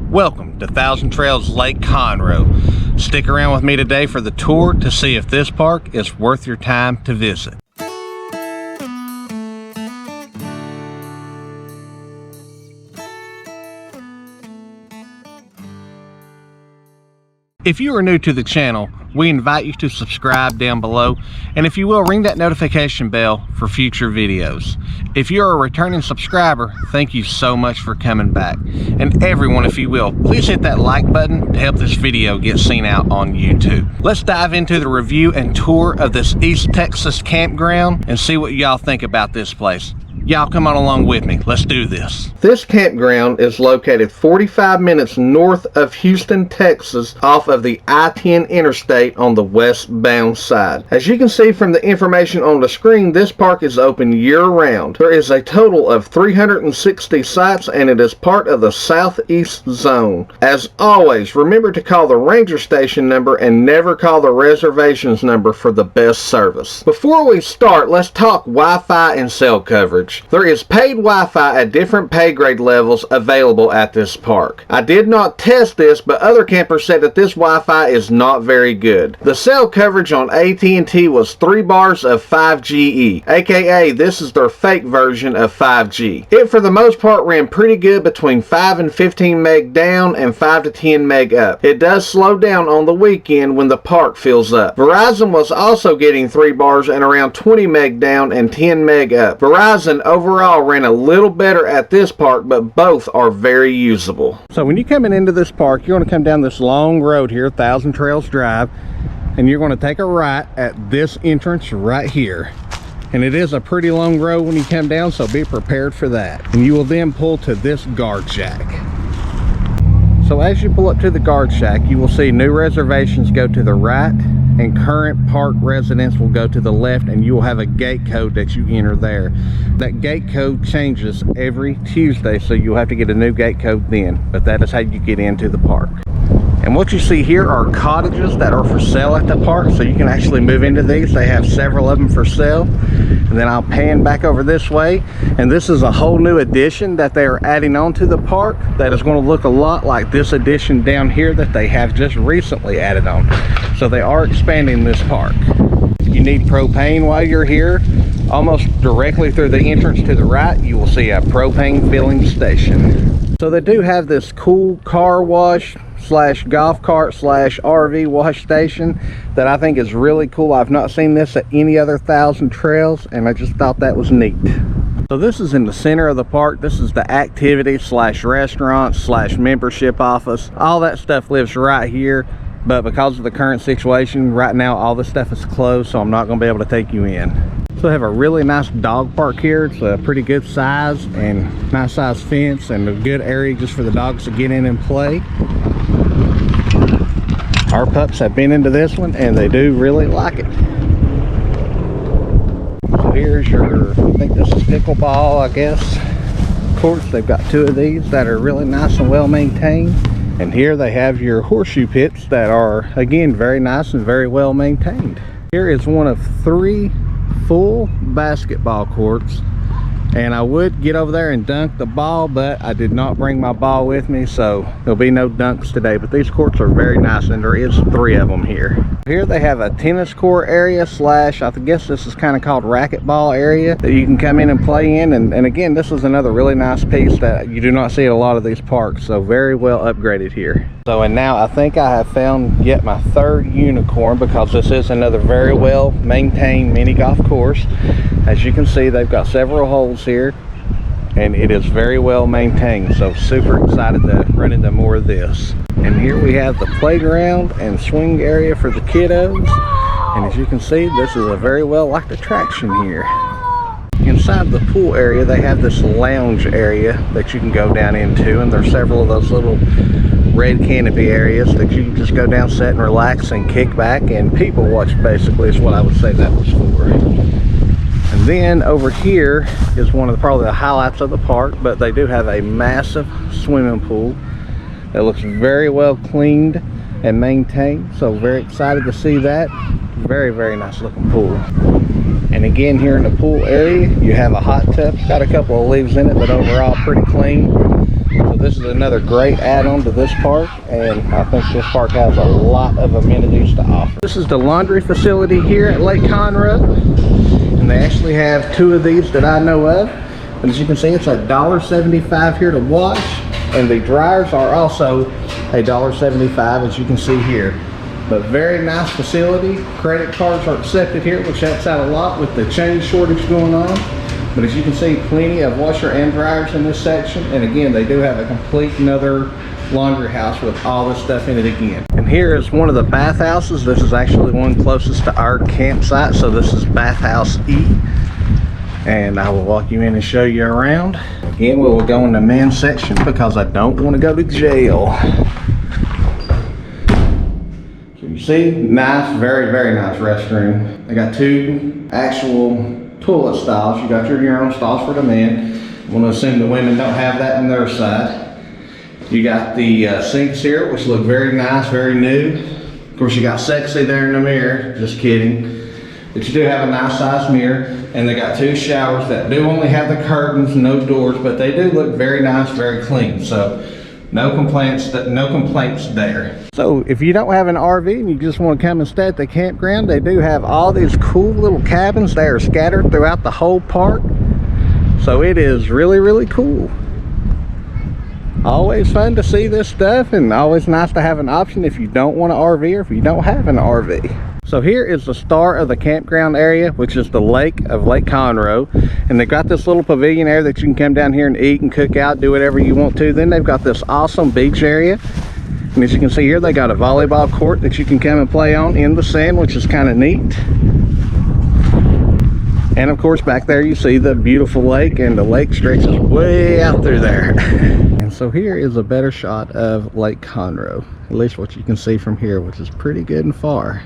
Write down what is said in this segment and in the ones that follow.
Welcome to Thousand Trails Lake Conroe. Stick around with me today for the tour to see if this park is worth your time to visit. If you are new to the channel, we invite you to subscribe down below, and if you will, ring that notification bell for future videos. If you're a returning subscriber, thank you so much for coming back. And everyone, if you will, please hit that like button to help this video get seen out on YouTube. Let's dive into the review and tour of this East Texas campground and see what y'all think about this place. Y'all come on along with me. Let's do this. This campground is located 45 minutes north of Houston, Texas, off of the I-10 interstate on the westbound side. As you can see from the information on the screen, this park is open year-round. There is a total of 360 sites, and it is part of the Southeast Zone. As always, remember to call the ranger station number and never call the reservations number for the best service. Before we start, let's talk Wi-Fi and cell coverage. There is paid Wi-Fi at different pay grade levels available at this park. I did not test this, but other campers said that this Wi-Fi is not very good. The cell coverage on AT&T was 3 bars of 5GE, aka this is their fake version of 5G. It for the most part ran pretty good between 5 and 15 meg down and 5 to 10 meg up. It does slow down on the weekend when the park fills up. Verizon was also getting 3 bars and around 20 meg down and 10 meg up. Verizon overall ran a little better at this park, but both are very usable. So when you're coming into this park, you're going to come down this long road here, Thousand Trails Drive, and you're going to take a right at this entrance right here. And it is a pretty long road when you come down, so be prepared for that. And you will then pull to this guard shack. So as you pull up to the guard shack, you will see new reservations go to the right, and current park residents will go to the left, and you will have a gate code that you enter there. That gate code changes every Tuesday, so you'll have to get a new gate code then, but that is how you get into the park. And what you see here are cottages that are for sale at the park, so you can actually move into these. They have several of them for sale. And then I'll pan back over this way, and this is a whole new addition that they are adding on to the park that is going to look a lot like this addition down here that they have just recently added on. So they are expanding this park. If you need propane while you're here, almost directly through the entrance to the right, you will see a propane filling station. So they do have this cool car wash slash golf cart slash RV wash station that I think is really cool. I've not seen this at any other Thousand Trails, and I just thought that was neat. So this is in the center of the park. This is the activity slash restaurant slash membership office. All that stuff lives right here, but because of the current situation right now, all this stuff is closed, so I'm not going to be able to take you in. So they have a really nice dog park here. It's a pretty good size and nice size fence and a good area just for the dogs to get in and play. Our pups have been into this one and they do really like it. So here's your, I think this is pickleball, I guess, courts. They've got 2 of these that are really nice and well maintained. And here they have your horseshoe pits that are, again, very nice and very well maintained. Here is one of 3 full basketball courts, and I would get over there and dunk the ball, but I did not bring my ball with me, so there'll be no dunks today. But these courts are very nice, and there is 3 of them here. Here they have a tennis court area slash, I guess this is kind of called racquetball area that you can come in and play in. And again, this is another really nice piece that you do not see at a lot of these parks, so very well upgraded here. So, and now I think I have found yet my 3rd unicorn, because this is another very well maintained mini golf course. As you can see, they've got several holes here, and it is very well maintained, so super excited to run into more of this. And here we have the playground and swing area for the kiddos, and as you can see, this is a very well liked attraction here. Inside the pool area, they have this lounge area that you can go down into, and there's several of those little red canopy areas that you can just go down, sit and relax and kick back and people watch, basically, is what I would say that was for. And then over here is one of probably the highlights of the park, but they do have a massive swimming pool that looks very well cleaned and maintained, so very excited to see that. Very, very nice looking pool. And again, here in the pool area, you have a hot tub. Got a couple of leaves in it, but overall pretty clean. So this is another great add-on to this park, and I think this park has a lot of amenities to offer. This is the laundry facility here at Lake Conroe, and they actually have 2 of these that I know of. And as you can see, it's $1.75 here to wash, and the dryers are also $1.75, as you can see here. But very nice facility. Credit cards are accepted here, which helps out a lot with the change shortage going on. But as you can see, plenty of washer and dryers in this section. And again, they do have a complete another laundry house with all this stuff in it again. And here is one of the bathhouses. This is actually one closest to our campsite. So this is Bathhouse E. And I will walk you in and show you around. Again, we will go in the men's section because I don't want to go to jail. You see, nice, very, very nice restroom. They got 2 actual toilet stalls. You got your urinal stalls for the men. I'm going to assume the women don't have that on their side. You got the sinks here, which look very nice, very new. Of course, you got sexy there in the mirror. Just kidding. But you do have a nice sized mirror. And they got 2 showers that do only have the curtains, no doors, but they do look very nice, very clean. So no complaints there. So if you don't have an RV and you just want to come and stay at the campground, they do have all these cool little cabins. They are scattered throughout the whole park. So it is really, really cool. Always fun to see this stuff, and always nice to have an option if you don't want an RV or if you don't have an RV. So here is the start of the campground area, which is the lake of Lake Conroe. And they've got this little pavilion area that you can come down here and eat and cook out, do whatever you want to. Then they've got this awesome beach area. And as you can see here, they got a volleyball court that you can come and play on in the sand, which is kind of neat. And of course, back there you see the beautiful lake, and the lake stretches way out through there. And so here is a better shot of Lake Conroe, at least what you can see from here, which is pretty good and far.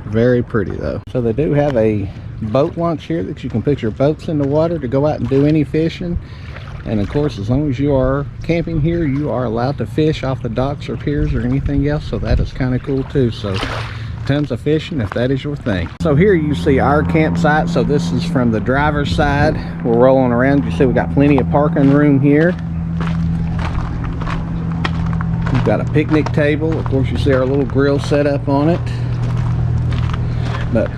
Very pretty though. So they do have a boat launch here that you can put your boats in the water to go out and do any fishing. And of course, as long as you are camping here, you are allowed to fish off the docks or piers or anything else. So that is kind of cool too. So tons of fishing if that is your thing. So here you see our campsite. So this is from the driver's side. We're rolling around. You see we got plenty of parking room here. We've got a picnic table. Of course, you see our little grill set up on it. But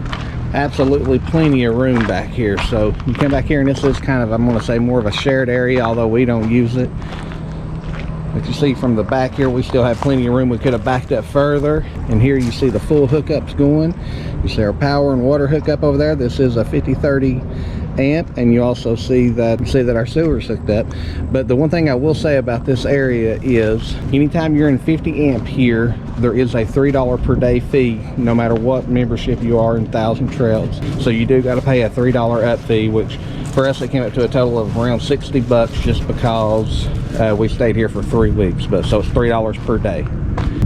absolutely plenty of room back here. So you come back here, and this is kind of, I'm going to say, more of a shared area, although we don't use it. But you see from the back here, we still have plenty of room. We could have backed up further. And here you see the full hookups going. You see our power and water hookup over there. This is a 5030 amp, and you also see that our sewer is hooked up. But the one thing I will say about this area is anytime you're in 50 amp here, there is a $3 per day fee no matter what membership you are in Thousand Trails. So you do got to pay a $3 up fee, which for us it came up to a total of around 60 bucks just because we stayed here for 3 weeks. But so it's $3 per day.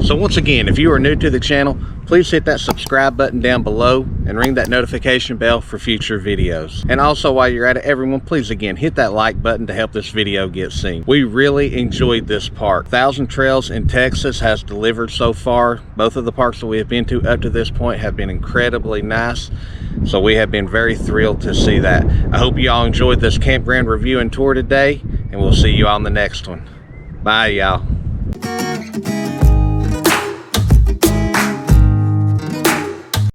So once again, if you are new to the channel, please hit that subscribe button down below and ring that notification bell for future videos. And also, while you're at it, everyone, please again hit that like button to help this video get seen. We really enjoyed this park. Thousand Trails in Texas has delivered so far. Both of the parks that we have been to up to this point have been incredibly nice. So we have been very thrilled to see that. I hope you all enjoyed this campground review and tour today, and we'll see you on the next one. Bye, y'all.